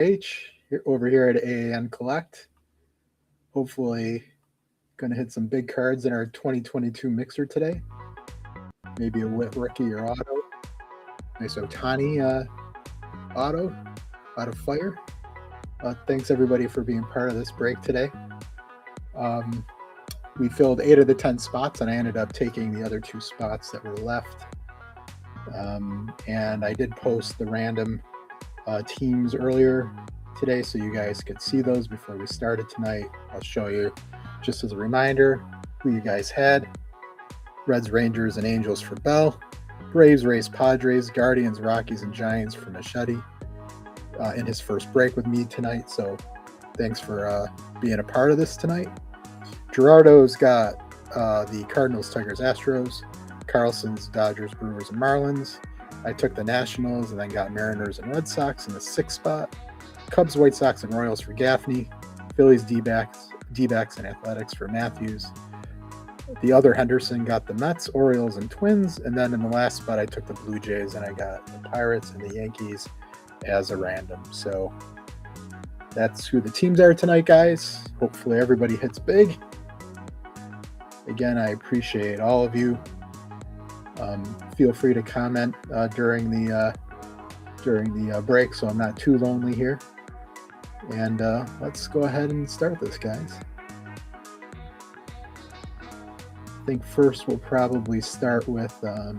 H over here at AAN Collect. Hopefully, going to hit some big cards in our 2022 mixer today. Maybe a Witt rookie or auto. Nice Otani auto out of Fire. Thanks everybody for being part of this break today. We filled 8 of the 10 spots, and I ended up taking the other 2 spots that were left. And I did post the random teams earlier today, so you guys could see those before we started tonight. I'll show you just as a reminder who you guys had. Reds, Rangers, and Angels for Bell. Braves, Rays, Padres, Guardians, Rockies, and Giants for Machete in his first break with me tonight. So thanks for being a part of this tonight. Gerardo's got the Cardinals, Tigers, Astros. Carlson's Dodgers, Brewers, and Marlins. I took the Nationals and then got Mariners and Red Sox in the 6th spot. Cubs, White Sox, and Royals for Gaffney. Phillies, D-backs, and Athletics for Matthews. The other Henderson got the Mets, Orioles, and Twins. And then in the last spot, I took the Blue Jays and I got the Pirates and the Yankees as a random. So that's who the teams are tonight, guys. Hopefully everybody hits big. Again, I appreciate all of you. Feel free to comment during the break, so I'm not too lonely here. And let's go ahead and start this, guys. I think first we'll probably start with the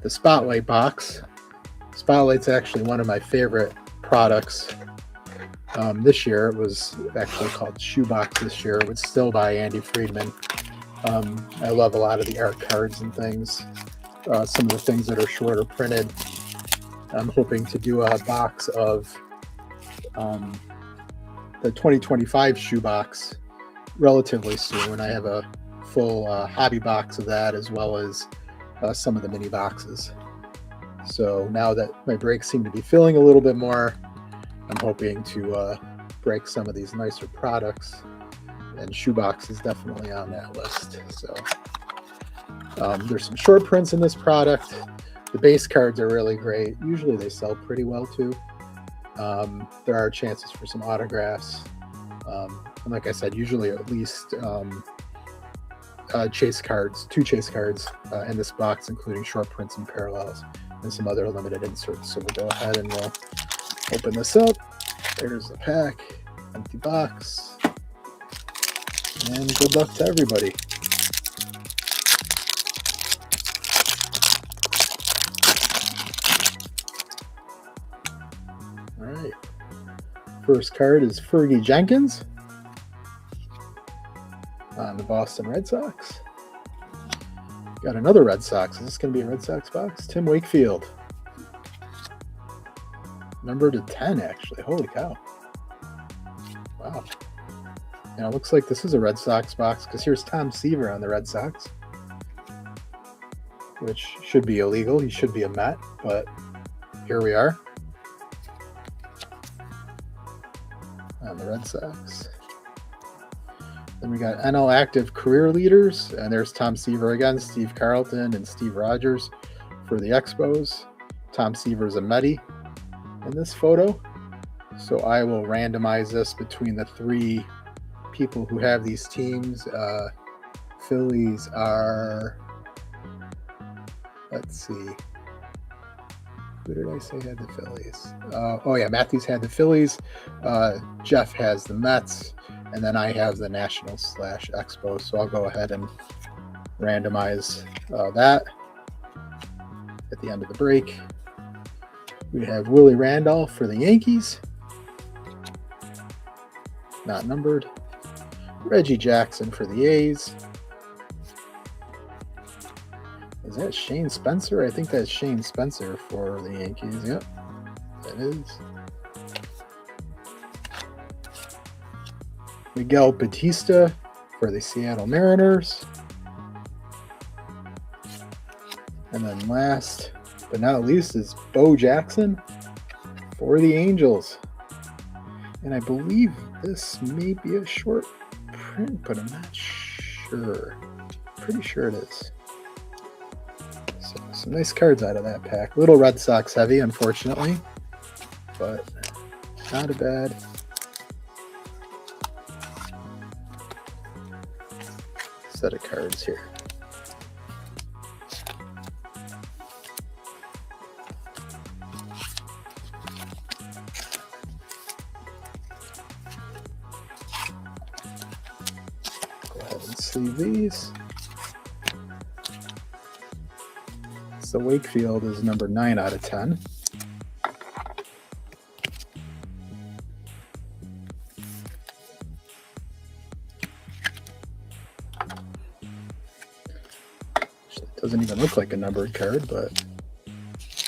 Spotlight box. Spotlight's actually one of my favorite products. This year it was actually called Shoebox this year. It was still by Andy Friedman. I love a lot of the art cards and things. Some of the things that are shorter printed. I'm hoping to do a box of the 2025 Shoebox relatively soon. I have a full hobby box of that, as well as some of the mini boxes. So now that my breaks seem to be filling a little bit more, I'm hoping to break some of these nicer products, and Shoebox is definitely on that list. So there's some short prints in this product. The base cards are really great. Usually they sell pretty well too. There are chances for some autographs. And like I said, usually at least chase cards, 2 chase cards in this box, including short prints and parallels and some other limited inserts. So we'll go ahead and we'll open this up. There's the pack, empty box. And good luck to everybody. All right. First card is Fergie Jenkins on the Boston Red Sox. Got another Red Sox. Is this going to be a Red Sox box? Tim Wakefield. Number to 10, actually. Holy cow. Wow. Yeah, it looks like this is a Red Sox box because here's Tom Seaver on the Red Sox, which should be illegal. He should be a Met, but here we are on the Red Sox. Then we got NL Active Career Leaders, and there's Tom Seaver again, Steve Carlton, and Steve Rogers for the Expos. Tom Seaver's a Medi in this photo. So I will randomize this between the 3 people who have these teams. Phillies are, let's see, who did I say had the Phillies? Oh yeah, Matthews had the Phillies. Jeff has the Mets, and then I have the Nationals/Expos. So I'll go ahead and randomize that at the end of the break. We have Willie Randolph for the Yankees, not numbered. Reggie Jackson for the A's. Is that Shane Spencer? I think that's Shane Spencer for the Yankees. Yep, that is. Miguel Batista for the Seattle Mariners. And then last but not least is Bo Jackson for the Angels. And I believe this may be a short print, but I'm not sure. Pretty sure it is. So Some nice cards out of that pack. A little Red Sox heavy, unfortunately, but not a bad set of cards here. Go ahead and sleeve these. So Wakefield is number 9 out of 10. It doesn't even look like a numbered card, but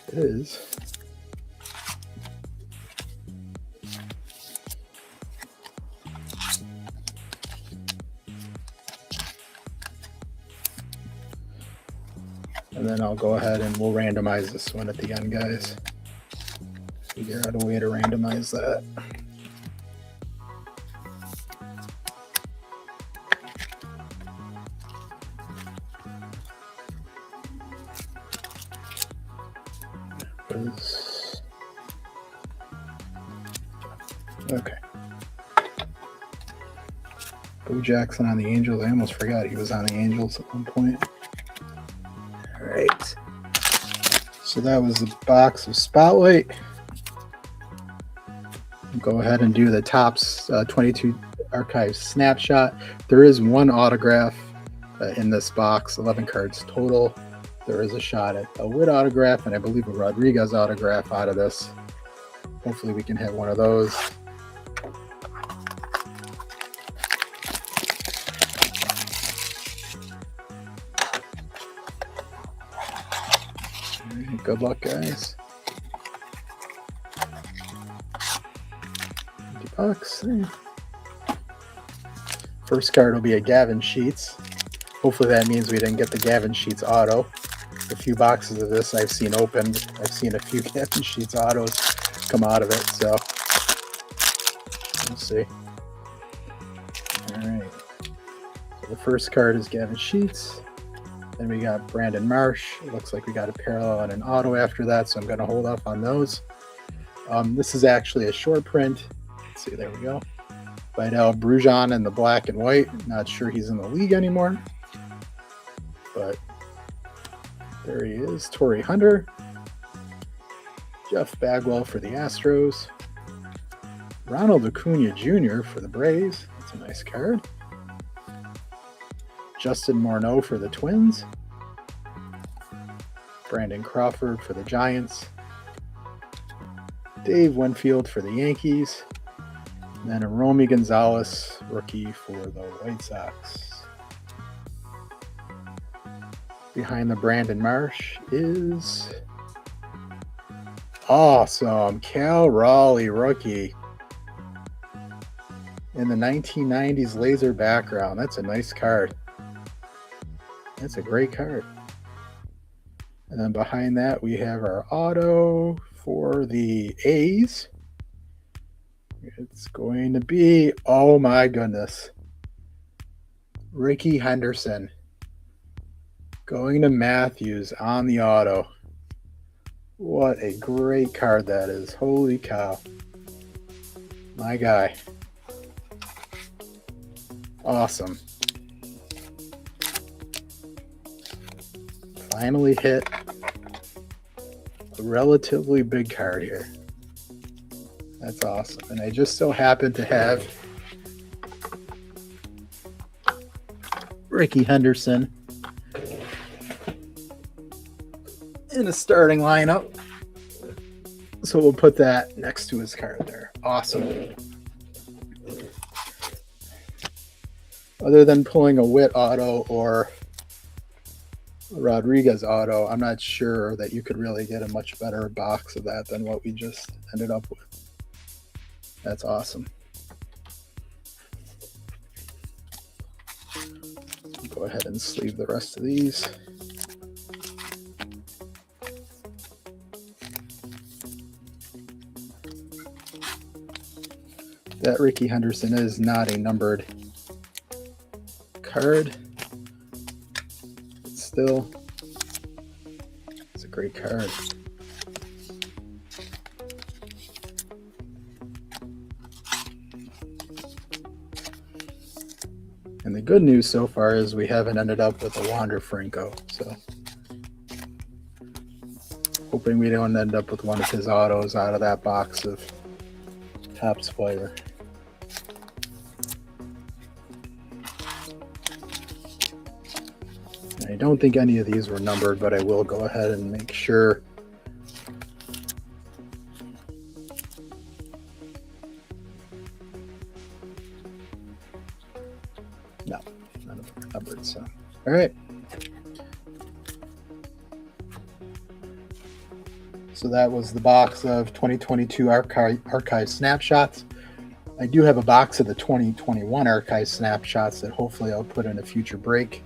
it is. And then I'll go ahead and we'll randomize this one at the end, guys. Figure out a way to randomize that. Okay. Bo Jackson on the Angels. I almost forgot he was on the Angels at one point. All right. So that was the box of Spotlight. Go ahead and do the Topps 22 Archives snapshot. There is one autograph in this box, 11 cards total. There is a shot at a Witt autograph and I believe a Rodriguez autograph out of this. Hopefully we can have one of those. Right, good luck, guys. Box. First card will be a Gavin Sheets. Hopefully that means we didn't get the Gavin Sheets auto. A few boxes of this I've seen opened. I've seen a few Gavin Sheets autos come out of it, so we'll see. Alright. So the first card is Gavin Sheets. Then we got Brandon Marsh. It looks like we got a parallel and an auto after that, so I'm going to hold off on those. This is actually a short print. Let's see, there we go. Vidal Brujan in the black and white. Not sure he's in the league anymore, but there he is. Torrey Hunter. Jeff Bagwell for the Astros. Ronald Acuna Jr. for the Braves. That's a nice card. Justin Morneau for the Twins. Brandon Crawford for the Giants. Dave Winfield for the Yankees. And then a Romy Gonzalez, rookie for the White Sox. Behind the Brandon Marsh is awesome Cal Raleigh, rookie. In the 1990s laser background. That's a nice card. That's a great card. And then behind that we have our auto for the A's. It's going to be, oh my goodness, Rickey Henderson going to Matthews on the auto. What a great card that is. Holy cow. My guy. Awesome. Finally hit a relatively big card here. That's awesome. And I just so happen to have Rickey Henderson in a starting lineup. So we'll put that next to his card there. Awesome. Other than pulling a Witt auto or a Rodriguez auto, I'm not sure that you could really get a much better box of that than what we just ended up with. That's awesome. Go ahead and sleeve the rest of these. That Rickey Henderson is not a numbered card. It's still Great card. And the good news so far is we haven't ended up with a Wander Franco. So hoping we don't end up with one of his autos out of that box of Topps Flyer. I don't think any of these were numbered, but I will go ahead and make sure. No, none of them are numbered. So, all right. So that was the box of 2022 archive snapshots. I do have a box of the 2021 archive snapshots that hopefully I'll put in a future break.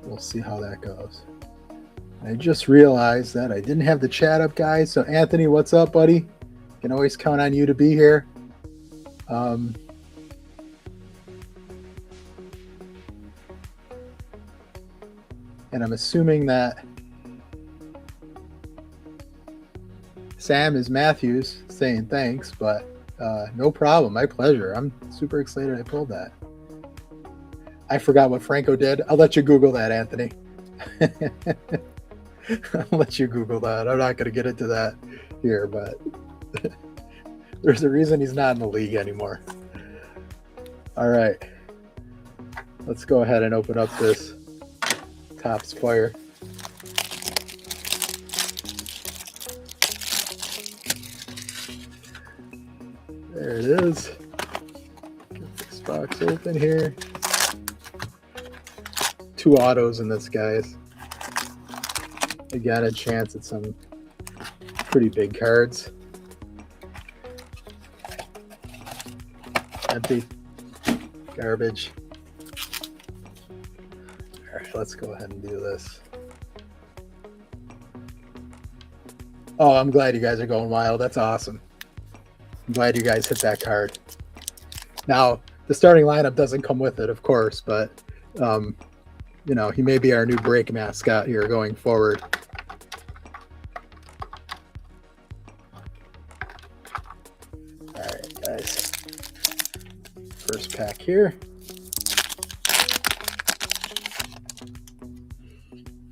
We'll see how that goes. I just realized that I didn't have the chat up, guys. So Anthony, what's up, buddy? Can always count on you to be here. And I'm assuming that Sam is Matthews saying thanks, but no problem. My pleasure. I'm super excited I pulled that. I forgot what Franco did. I'll let you Google that, Anthony. I'll let you Google that. I'm not going to get into that here, but there's a reason he's not in the league anymore. All right. Let's go ahead and open up this Topps Flyer. There it is. Get this box open here. 2 autos in this, guys. Again, a chance at some pretty big cards. Empty. Garbage. All right, let's go ahead and do this. Oh, I'm glad you guys are going wild. That's awesome. I'm glad you guys hit that card. Now, the starting lineup doesn't come with it, of course, but you know, he may be our new break mascot here going forward. All right, guys. First pack here.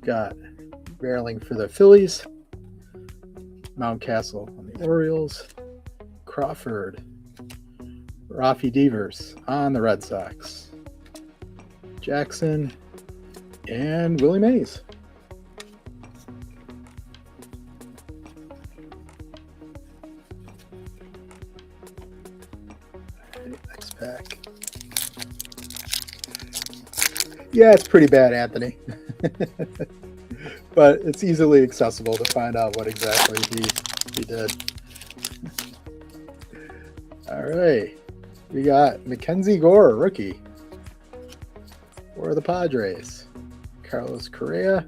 Got barreling for the Phillies. Mountcastle on the Orioles. Crawford. Rafi Devers on the Red Sox. Jackson. And Willie Mays. Next pack. Yeah, it's pretty bad, Anthony. But it's easily accessible to find out what exactly he did. All right. We got Mackenzie Gore, rookie, for the Padres. Carlos Correa,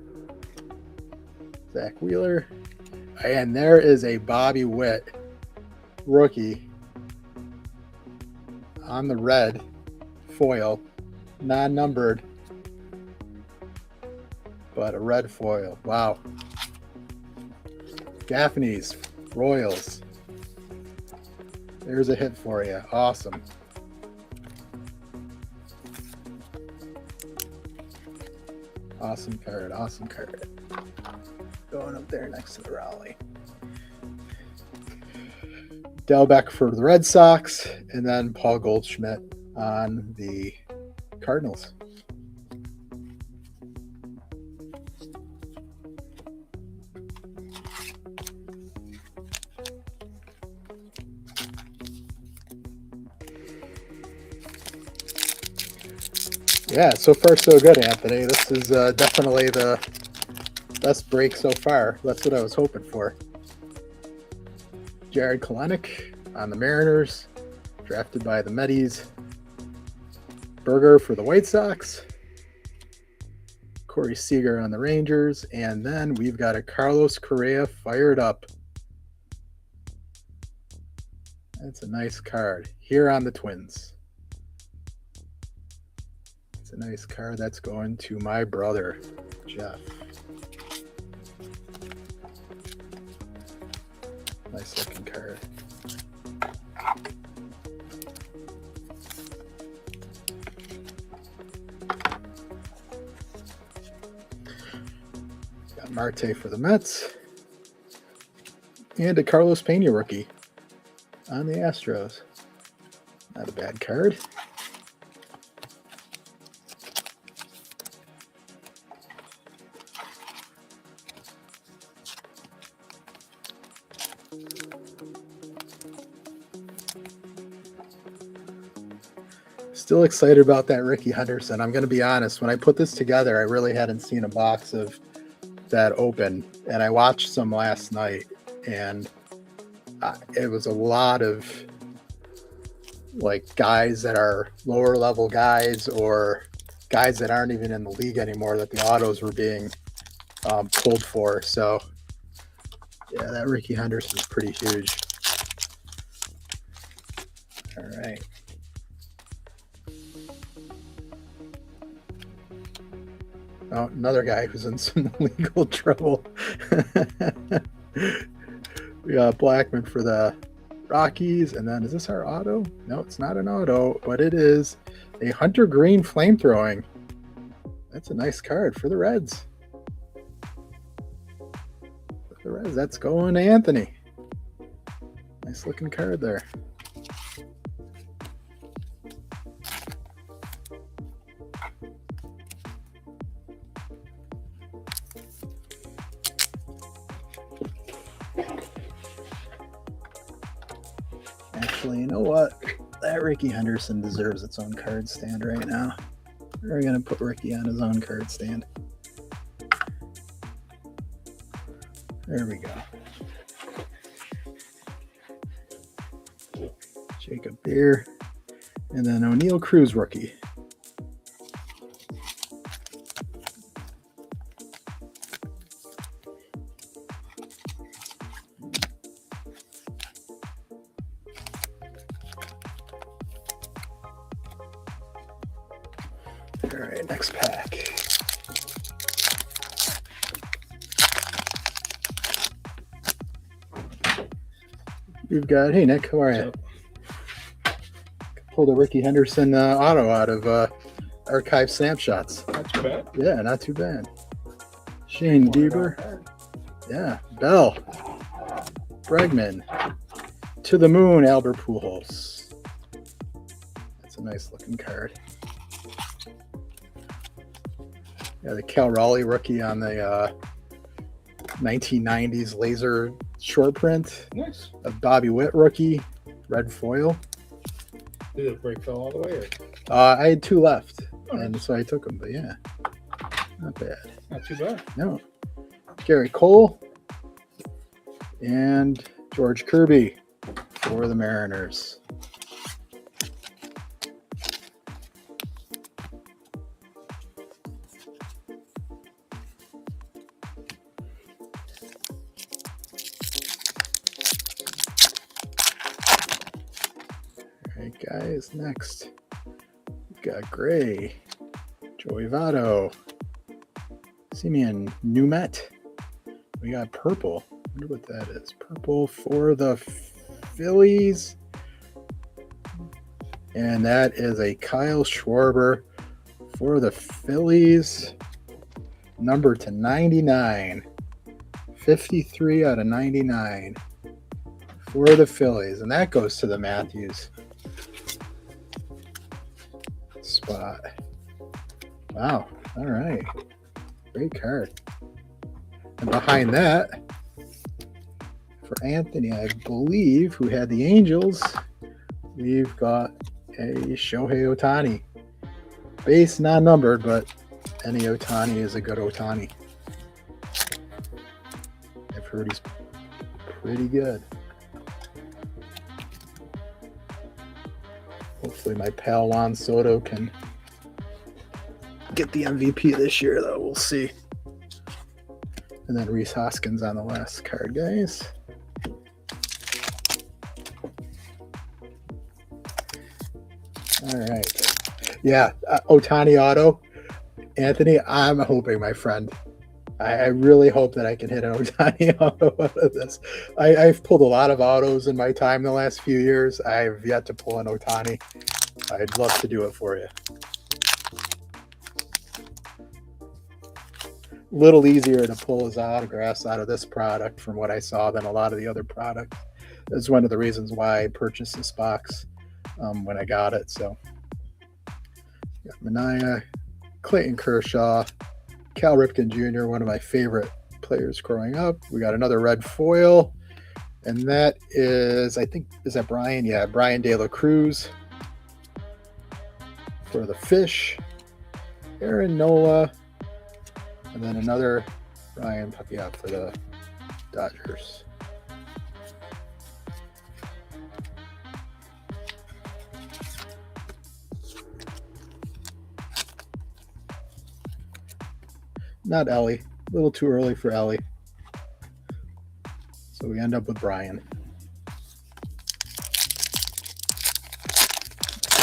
Zach Wheeler, and there is a Bobby Witt rookie on the red foil, non-numbered, but a red foil. Wow. Gaffney's Royals. There's a hit for you. Awesome. Awesome card. Awesome card. Going up there next to the Raleigh. Delbeck for the Red Sox, and then Paul Goldschmidt on the Cardinals. Yeah, so far so good, Anthony. This is definitely the best break so far. That's what I was hoping for. Jared Kelenic on the Mariners, drafted by the Metis. Berger for the White Sox. Corey Seager on the Rangers. And then we've got a Carlos Correa fired up. That's a nice card. Here on the Twins. It's a nice card. That's going to my brother, Jeff. Nice looking card. Got Marte for the Mets. And a Carlos Pena rookie on the Astros. Not a bad card. Still excited about that Ricky Henderson. I'm going to be honest. When I put this together, I really hadn't seen a box of that open. And I watched some last night. And it was a lot of like guys that are lower level guys or guys that aren't even in the league anymore that the autos were being pulled for. So, yeah, that Ricky Henderson is pretty huge. All right. Oh, another guy who's in some legal trouble. We got Blackman for the Rockies. And then is this our auto? No, it's not an auto, but it is a Hunter Green flamethrowing. That's a nice card for the Reds. For the Reds, that's going to Anthony. Nice looking card there. Actually, you know what? That Ricky Henderson deserves its own card stand right now. We're going to put Ricky on his own card stand. There we go. Jacob Beer. And then O'Neal Cruz rookie. All right, next pack. We've got, hey Nick, how are you? Pulled a Ricky Henderson auto out of archive snapshots. Not too bad. Yeah, not too bad. Shane Bieber. Yeah, Bell. Bregman. To the Moon, Albert Pujols. That's a nice looking card. Yeah, the Cal Raleigh rookie on the 1990s laser short print. Nice. A Bobby Witt rookie, red foil. Did it break fell all the way? Or? I had two left, Oh, and nice. so I took them. But yeah, not bad. Not too bad. No. Gary Cole and George Kirby for the Mariners. All right, guys, next we've got Gray, Joey Votto, Simeon Numet. We got purple. I wonder what that is. Purple for the Phillies. And that is a Kyle Schwarber for the Phillies. Number to 99. 53 out of 99 for the Phillies. And that goes to the Matthews spot. Wow. All right. Great card. And behind that, for Anthony, I believe, who had the Angels, we've got a Shohei Ohtani. Base non-numbered, but any Ohtani is a good Ohtani. I've heard he's pretty good. Hopefully my pal Juan Soto can get the MVP this year, though. We'll see. And then Rhys Hoskins on the last card, guys. All right. Yeah, Otani auto. Anthony, I'm hoping, my friend. I really hope that I can hit an Otani auto out of this. I've pulled a lot of autos in my time the last few years. I've yet to pull an Otani. I'd love to do it for you. Little easier to pull his autographs out of this product from what I saw than a lot of the other products. That's one of the reasons why I purchased this box when I got it. So, got Manaea, Clayton Kershaw, Cal Ripken Jr., one of my favorite players growing up. We got another red foil, and that is, I think, is that Brian? Yeah, Brian De La Cruz for the Fish, Aaron Nola, and then another Brian, yeah, for the Dodgers. Not Ellie. A little too early for Ellie. So we end up with Brian.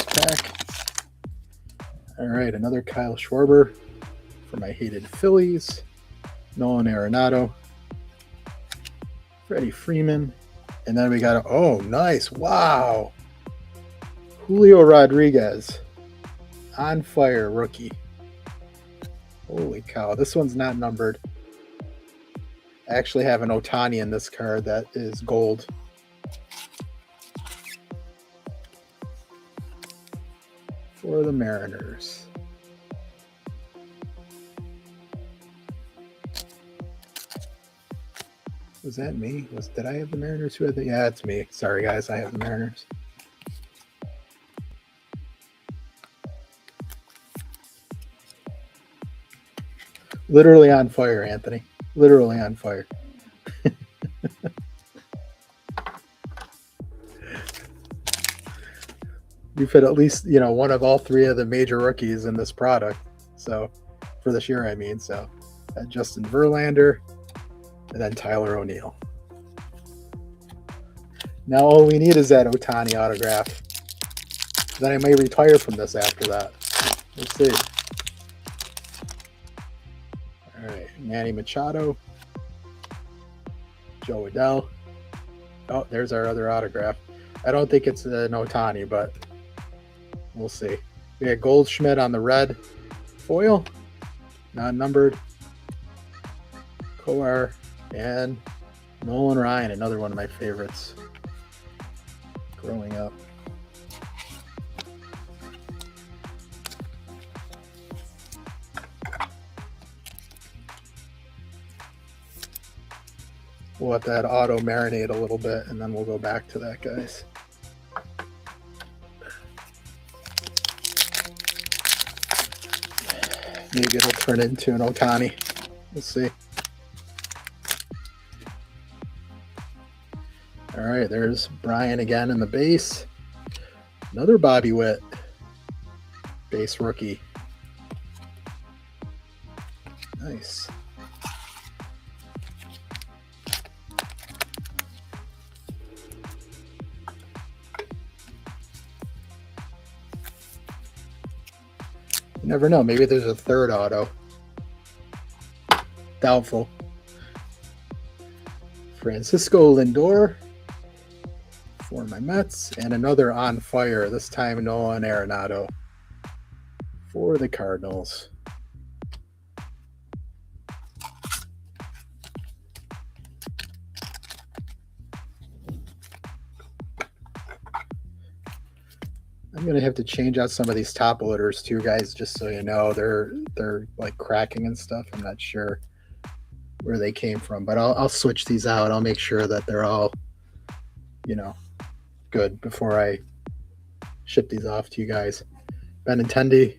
Pack. All right, another Kyle Schwarber for my hated Phillies. Nolan Arenado. Freddie Freeman. And then we got, oh, nice. Wow. Julio Rodriguez. On fire rookie. Holy cow, this one's not numbered. I actually have an Otani in this card that is gold. For the Mariners. Was that me? Did I have the Mariners? Who had the? Yeah, it's me. Sorry, guys, I have the Mariners. Literally on fire, Anthony. Literally on fire. You've hit at least, one of all three of the major rookies in this product. So, for this year, I mean. So, Justin Verlander, and then Tyler O'Neill. Now all we need is that Otani autograph. Then I may retire from this after that. Let's see. All right, Manny Machado, Joe Adell. Oh, there's our other autograph. I don't think it's an Otani, but we'll see. We got Goldschmidt on the red foil, non-numbered. Coar and Nolan Ryan, another one of my favorites growing up. We'll let that auto marinate a little bit, and then we'll go back to that, guys. Maybe it'll turn into an Otani. We'll see. All right, there's Brian again in the base. Another Bobby Witt base rookie. Nice. You never know. Maybe there's a third auto. Doubtful. Francisco Lindor for my Mets, and another on fire, this time Nolan Arenado for the Cardinals. I'm gonna have to change out some of these top loaders too, guys, just so you know. They're like cracking and stuff. I'm not sure where they came from, but I'll switch these out. I'll make sure that they're all, good before I ship these off to you guys. Benintendi,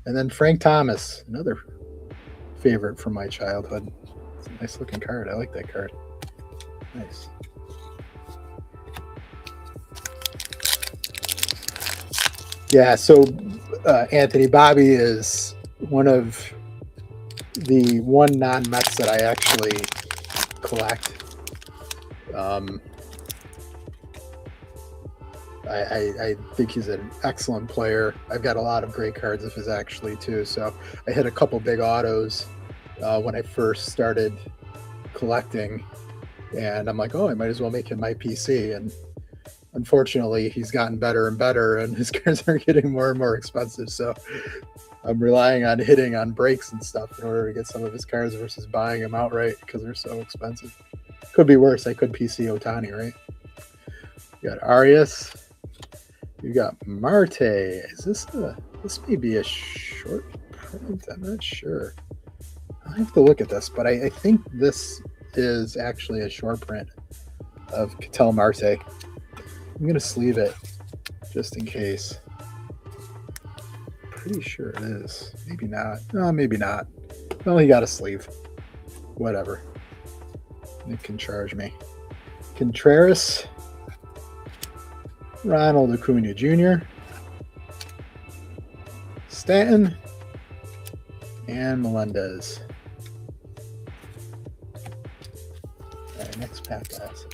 and then Frank Thomas, another favorite from my childhood. It's a nice looking card. I like that card. Nice. Yeah, so Anthony, Bobby is one of the non-Mets that I actually collect. I think he's an excellent player. I've got a lot of great cards of his actually too. So I hit a couple big autos when I first started collecting, and I'm like, oh, I might as well make him my PC. And unfortunately, he's gotten better and better, and his cards are getting more and more expensive. So I'm relying on hitting on breaks and stuff in order to get some of his cards versus buying them outright because they're so expensive. Could be worse. I could PC Otani, right? You got Arias. You got Marte. Is this this may be a short print? I'm not sure. I have to look at this, but I think this is actually a short print of Ketel Marte. I'm gonna sleeve it just in case. Pretty sure it is. Maybe not. No, maybe not. Well, he got a sleeve. Whatever. It can charge me. Contreras. Ronald Acuna Jr., Stanton, and Melendez. All right, next pack, guys.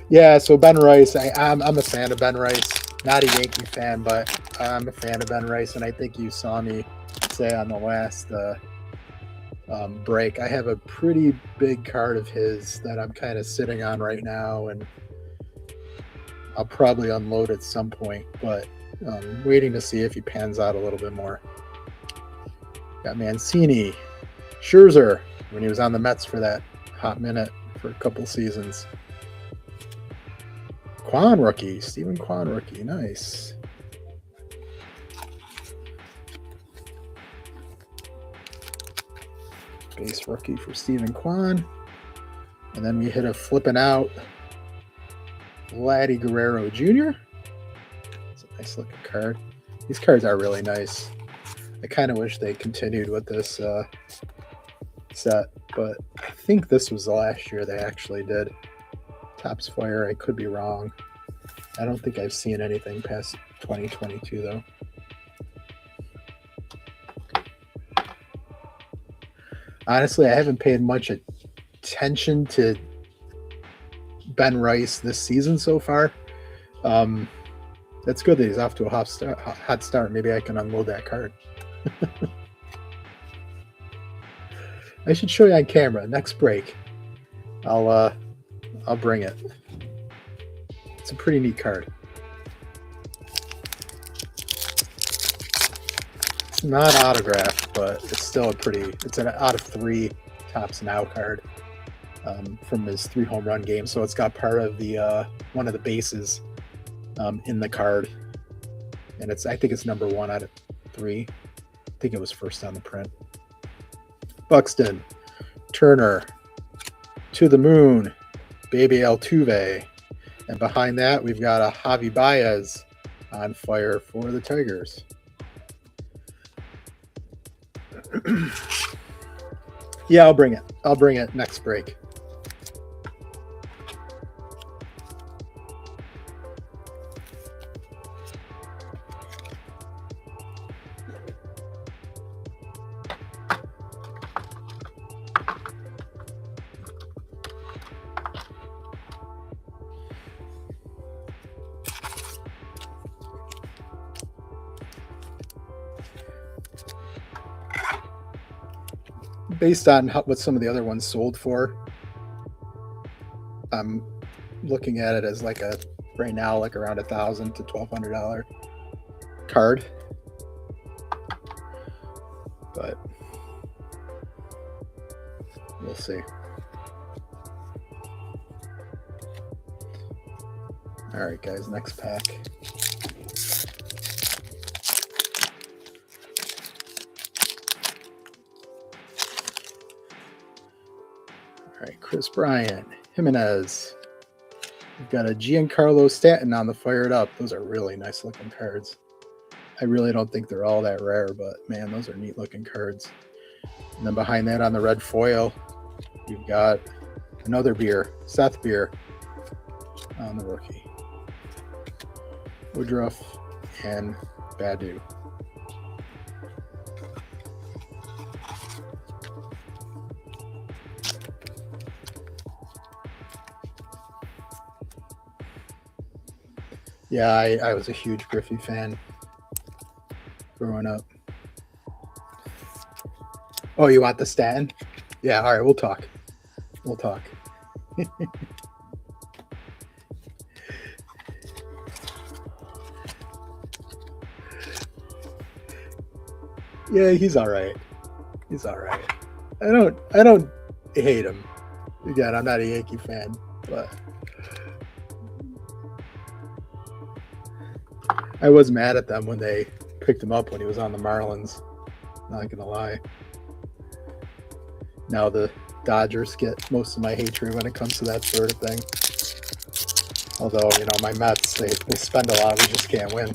Yeah, so Ben Rice. I'm a fan of Ben Rice. Not a Yankee fan, but I'm a fan of Ben Rice, and I think you saw me say on the last break, I have a pretty big card of his that I'm kind of sitting on right now, and I'll probably unload at some point, but waiting to see if he pans out a little bit more. Got Mancini, Scherzer, when he was on the Mets for that hot minute for a couple seasons. Kwan rookie, Stephen Kwan rookie, nice. Base rookie for Stephen Kwan. And then we hit a flipping out Vladdy Guerrero Jr. It's a nice looking card. These cards are really nice. I kind of wish they continued with this set, but I think this was the last year they actually did. Topps Fire, I could be wrong. I don't think I've seen anything past 2022 though. Honestly, I haven't paid much attention to Ben Rice this season so far. That's good that he's off to a hot start. Maybe I can unload that card. I should show you on camera. Next break, I'll bring it. It's a pretty neat card. It's not autographed, but it's still it's an out of 3 Topps Now card. From his 3 home run game, so it's got part of the one of the bases in the card, and I think it's number 1 out of 3. I think it was first on the print. Buxton, Turner, To the Moon, Baby Altuve, and behind that we've got a Javi Baez on fire for the Tigers. Yeah, I'll bring it next break. Based on what some of the other ones sold for, I'm looking at it as like right now like around $1,000 to $1,200 card, but we'll see. All right, guys, next pack. All right, Chris Bryant, Jimenez. We've got a Giancarlo Stanton on the Fired Up. Those are really nice looking cards. I really don't think they're all that rare, but man, those are neat looking cards. And then behind that on the red foil, you've got another beer, Seth Beer on the rookie. Woodruff and Badu. Yeah, I was a huge Griffey fan growing up. Oh, you want the Stanton? Yeah, all right, we'll talk. We'll talk. Yeah, he's all right. He's all right. I don't hate him. Again, I'm not a Yankee fan, but I was mad at them when they picked him up when he was on the Marlins. Not gonna lie. Now the Dodgers get most of my hatred when it comes to that sort of thing. Although, you know, my Mets, they spend a lot, we just can't win.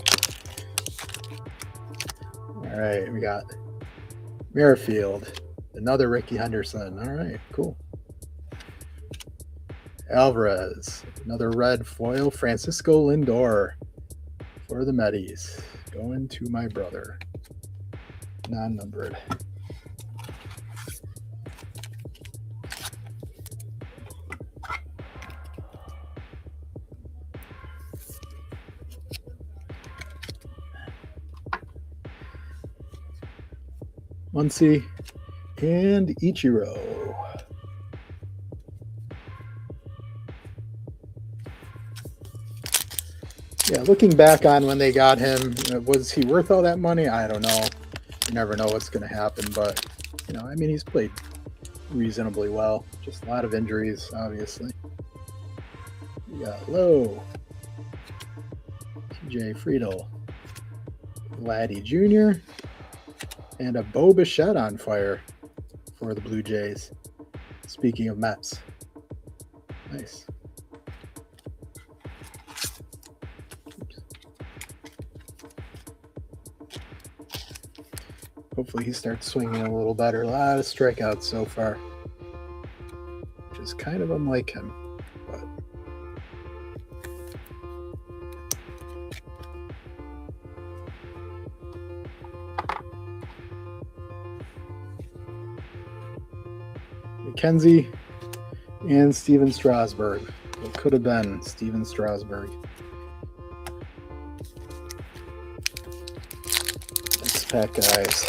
All right, we got Merrifield, another Ricky Henderson. All right, cool. Alvarez, another red foil, Francisco Lindor for the Metis. Going to my brother. Non-numbered. Muncy and Ichiro. Yeah, looking back on when they got him, was he worth all that money? I don't know. You never know what's going to happen, but, you know, I mean, he's played reasonably well. Just a lot of injuries, obviously. We got Lowe, TJ Friedel, Vladdy Jr., and a Bo Bichette on fire for the Blue Jays. Speaking of Mets. Nice. Hopefully he starts swinging a little better. A lot of strikeouts so far, which is kind of unlike him. But McKenzie and Steven Strasburg. What could have been Steven Strasburg. Next pack, guys.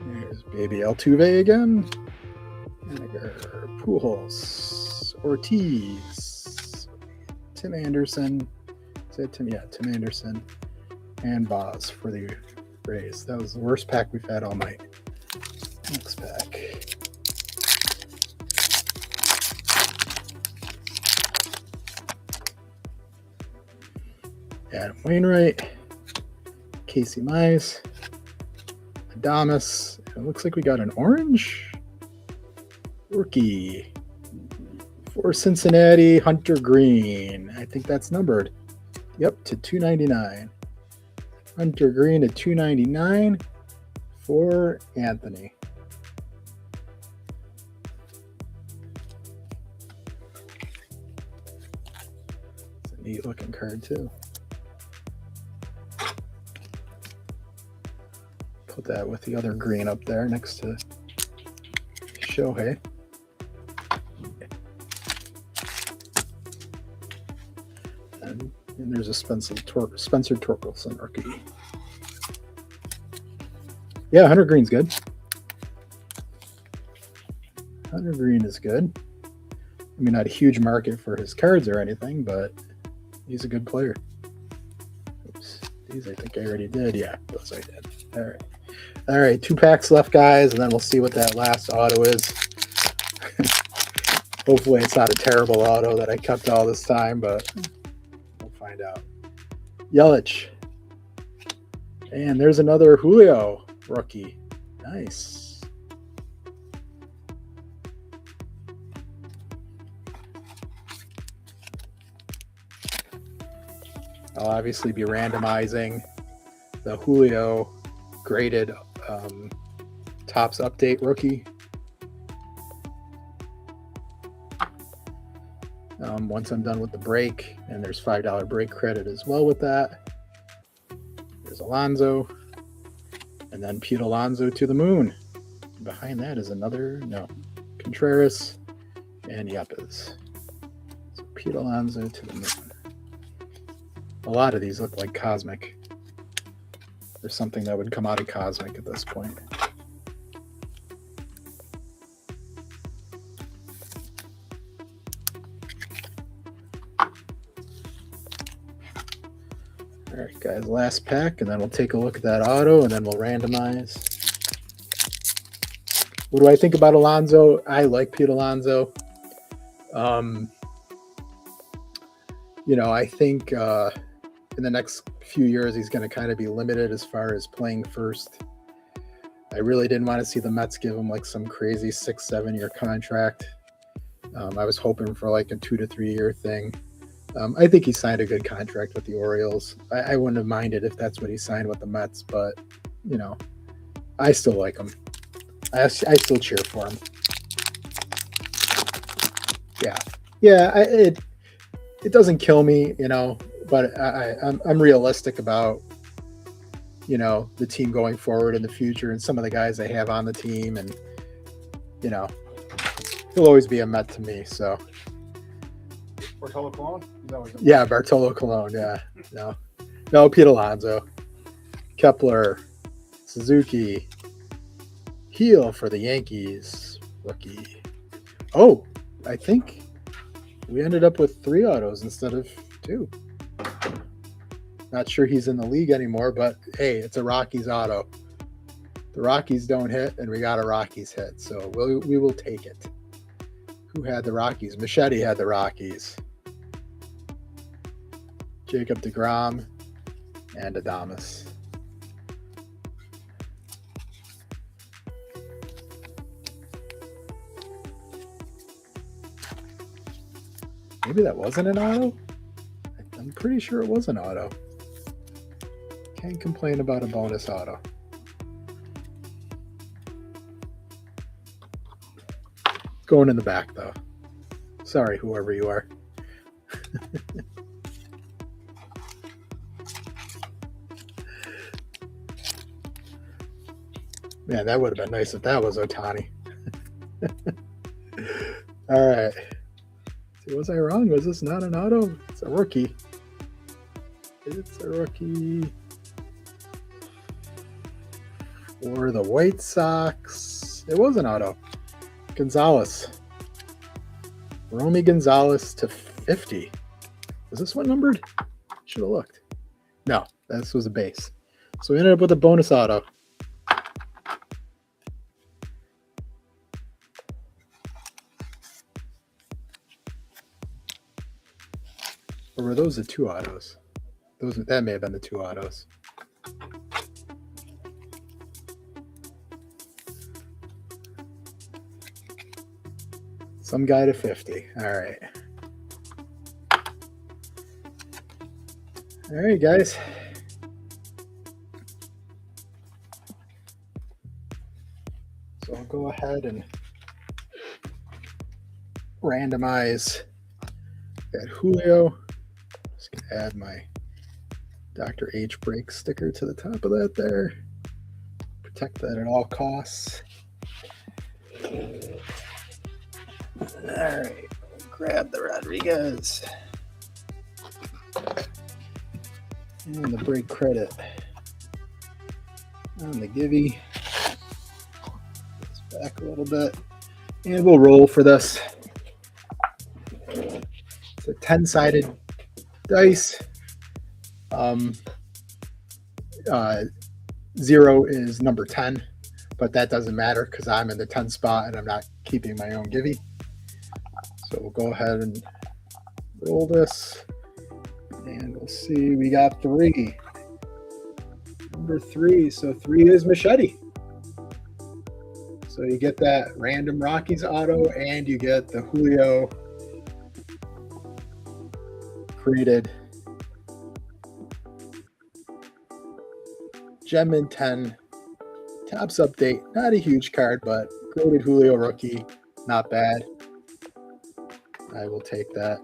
There's Baby Altuve again. Henniger, Pujols, Ortiz, Tim Anderson. Is that Tim? Yeah, Tim Anderson. And Boz for the Rays. That was the worst pack we've had all night. Next pack. Adam Wainwright, Casey Mize, Adames. It looks like we got an orange rookie for Cincinnati, Hunter Green. I think that's numbered. Yep, to 299. Hunter Green to 299 for Anthony. It's a neat looking card too. Put that with the other green up there next to Shohei. And there's a Spencer Torkelson rookie. Yeah, Hunter Green's good. Hunter Green is good. I mean, not a huge market for his cards or anything, but he's a good player. Oops. These I think I already did. Yeah, those I did. All right. All right, 2 packs left, guys, and then we'll see what that last auto is. Hopefully it's not a terrible auto that I kept all this time, but we'll find out. Yelich. And there's another Julio rookie. Nice. I'll obviously be randomizing the Julio graded Topps Update rookie. Once I'm done with the break, and there's $5 break credit as well with that. There's Alonso, and then Pete Alonso to the moon. Behind that is another, Contreras and Yepes. So Pete Alonso to the moon. A lot of these look like Cosmic. There's something that would come out of Cosmic at this point. All right, guys, last pack, and then we'll take a look at that auto, and then we'll randomize. What do I think about Alonso? I like Pete Alonso. I think in the next few years, he's going to kind of be limited as far as playing first. I really didn't want to see the Mets give him like some crazy 6-7 year contract. I was hoping for like a 2 to 3 year thing. I think he signed a good contract with the Orioles. I wouldn't have minded if that's what he signed with the Mets, but I still like him. I still cheer for him. Yeah. It doesn't kill me, but I'm realistic about the team going forward in the future and some of the guys they have on the team, and he'll always be a Met to me. So Bartolo Colon? Yeah, Bartolo Colon. Yeah, no, Pete Alonso, Kepler, Suzuki, Heel for the Yankees, rookie. Oh, I think we ended up with 3 autos instead of 2. Not sure he's in the league anymore, but hey, it's a Rockies auto. The Rockies don't hit, and we got a Rockies hit, so we will take it. Who had the Rockies? Machete had the Rockies. Jacob deGrom and Adames. Maybe that wasn't an auto? I'm pretty sure it was an auto. Can't complain about a bonus auto. Going in the back, though. Sorry, whoever you are. Man, that would have been nice if that was Ohtani. All right. See, was I wrong? Was this not an auto? It's a rookie. It's a rookie for the White Sox. It was an auto. Gonzalez. Romy Gonzalez to 50. Was this one numbered? Should have looked. No, this was a base. So we ended up with a bonus auto. Or were those the 2 autos? That may have been the 2 autos. Some guy to 50. All right. All right, guys. So I'll go ahead and randomize that Julio. Just gonna add my Dr. H break sticker to the top of that there. Protect that at all costs. All right, grab the Rodriguez and the break credit on the Givey. Back a little bit, and we'll roll for this. It's a 10-sided dice. 0 is number 10, but that doesn't matter because I'm in the 10 spot and I'm not keeping my own Givey. So we'll go ahead and roll this, and we'll see. We got 3. Number 3. So 3 is Machete. So you get that random Rockies auto, and you get the Julio created Gemmin 10 Topps update. Not a huge card, but graded Julio rookie, not bad. I will take that.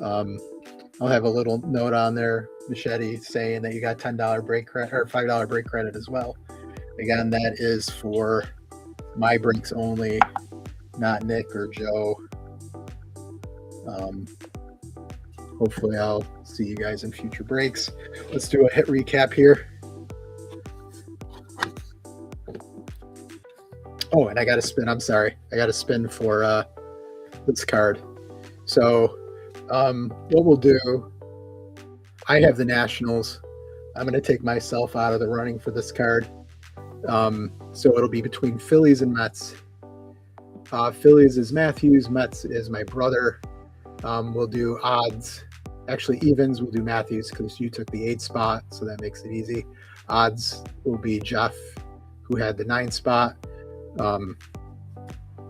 I'll have a little note on there, Machete, saying that you got $10 break credit or $5 break credit as well. Again, that is for my breaks only, not Nick or Joe. Hopefully I'll see you guys in future breaks. Let's do a hit recap here. Oh, and I got to spin. I'm sorry. I got to spin for this card. So what we'll do, I have the Nationals. I'm going to take myself out of the running for this card. So it'll be between Phillies and Mets. Phillies is Matthews. Mets is my brother. We'll do odds. Actually, evens we'll do Matthews because you took the 8 spot, so that makes it easy. Odds will be Jeff, who had the 9 spot.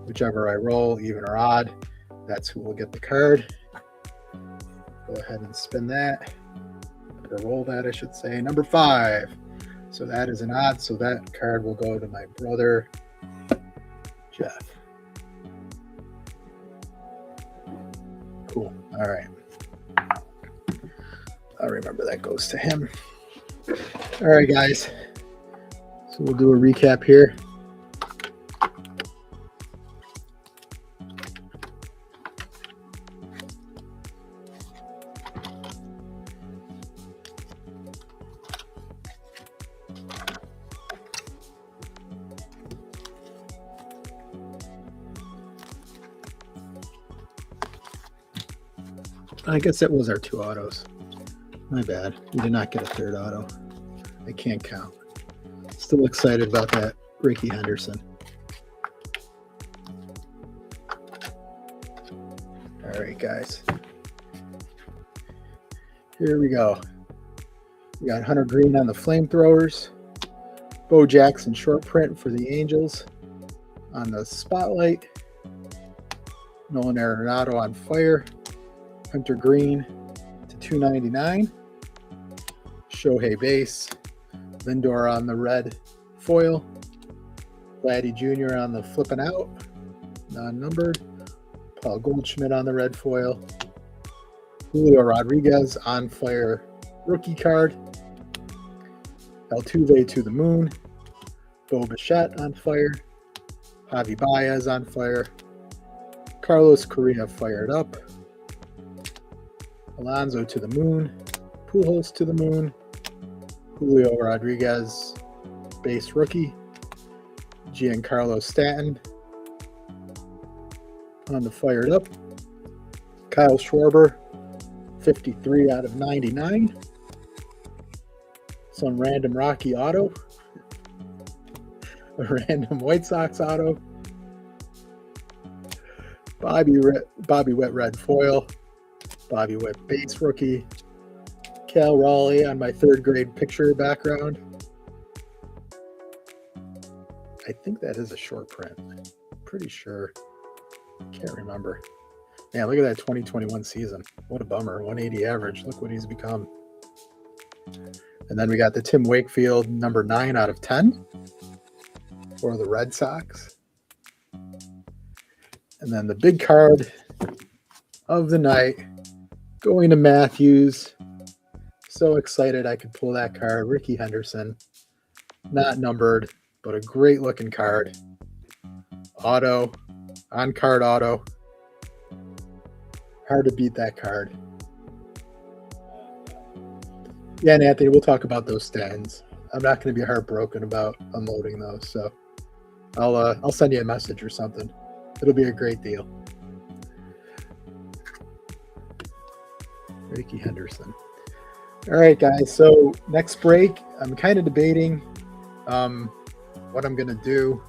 Whichever I roll, even or odd, that's who will get the card. Go ahead and spin that. Or roll that, I should say. Number 5. So that is an odd, so that card will go to my brother, Jeff. Cool. All right. I'll remember that goes to him. All right, guys. So we'll do a recap here. I guess that was our 2 autos. My bad. We did not get a 3rd auto. I can't count. Still excited about that Ricky Henderson. All right, guys. Here we go. We got Hunter Green on the flamethrowers. Bo Jackson short print for the Angels on the spotlight. Nolan Arenado on fire. Hunter Green to 299. Shohei base. Lindor on the red foil. Vladdy Jr. on the flipping out. Non-numbered. Paul Goldschmidt on the red foil. Julio Rodriguez on fire rookie card. Altuve to the moon. Bo Bichette on fire. Javi Baez on fire. Carlos Correa fired up. Alonso to the moon. Pujols to the moon. Julio Rodriguez, base rookie. Giancarlo Stanton on the fired up. Kyle Schwarber, 53 out of 99. Some random Rocky auto. A random White Sox auto. Bobby Witt red foil. Bobby Witt base rookie. Cal Raleigh on my 3rd grade picture background. I think that is a short print. Pretty sure. Can't remember. Man, look at that 2021 season. What a bummer. 180 average. Look what he's become. And then we got the Tim Wakefield number 9 out of 10 for the Red Sox. And then the big card of the night going to Matthews. So excited I could pull that card. Ricky Henderson. Not numbered, but a great looking card. Auto. On-card auto. Hard to beat that card. Yeah, and Anthony, we'll talk about those stands. I'm not going to be heartbroken about unloading those, so I'll send you a message or something. It'll be a great deal. Ricky Henderson. All right, guys. So next break, I'm kind of debating what I'm going to do.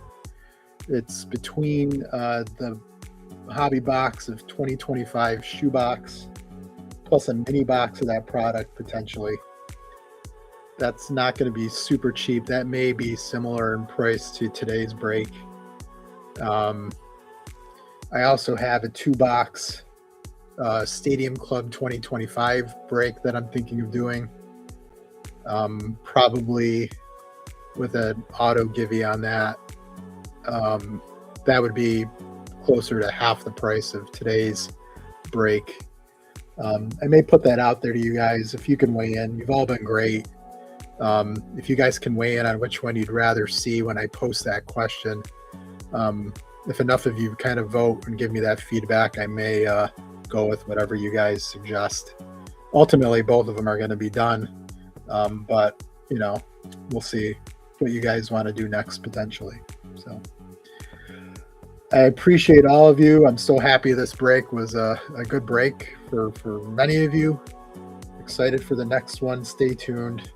It's between the hobby box of 2025 shoebox plus a mini box of that product potentially. That's not going to be super cheap. That may be similar in price to today's break. I also have a 2-box Stadium Club 2025 break that I'm thinking of doing. Probably with an auto givey on that. That would be closer to half the price of today's break. I may put that out there to you guys if you can weigh in. You've all been great. If you guys can weigh in on which one you'd rather see when I post that question. If enough of you kind of vote and give me that feedback, I may go with whatever you guys suggest. Ultimately, both of them are going to be done, but we'll see what you guys want to do next potentially. So I appreciate all of you. I'm so happy this break was a good break for many of you. Excited for the next one. Stay tuned.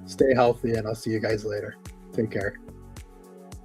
Stay healthy, and I'll see you guys later. Take care.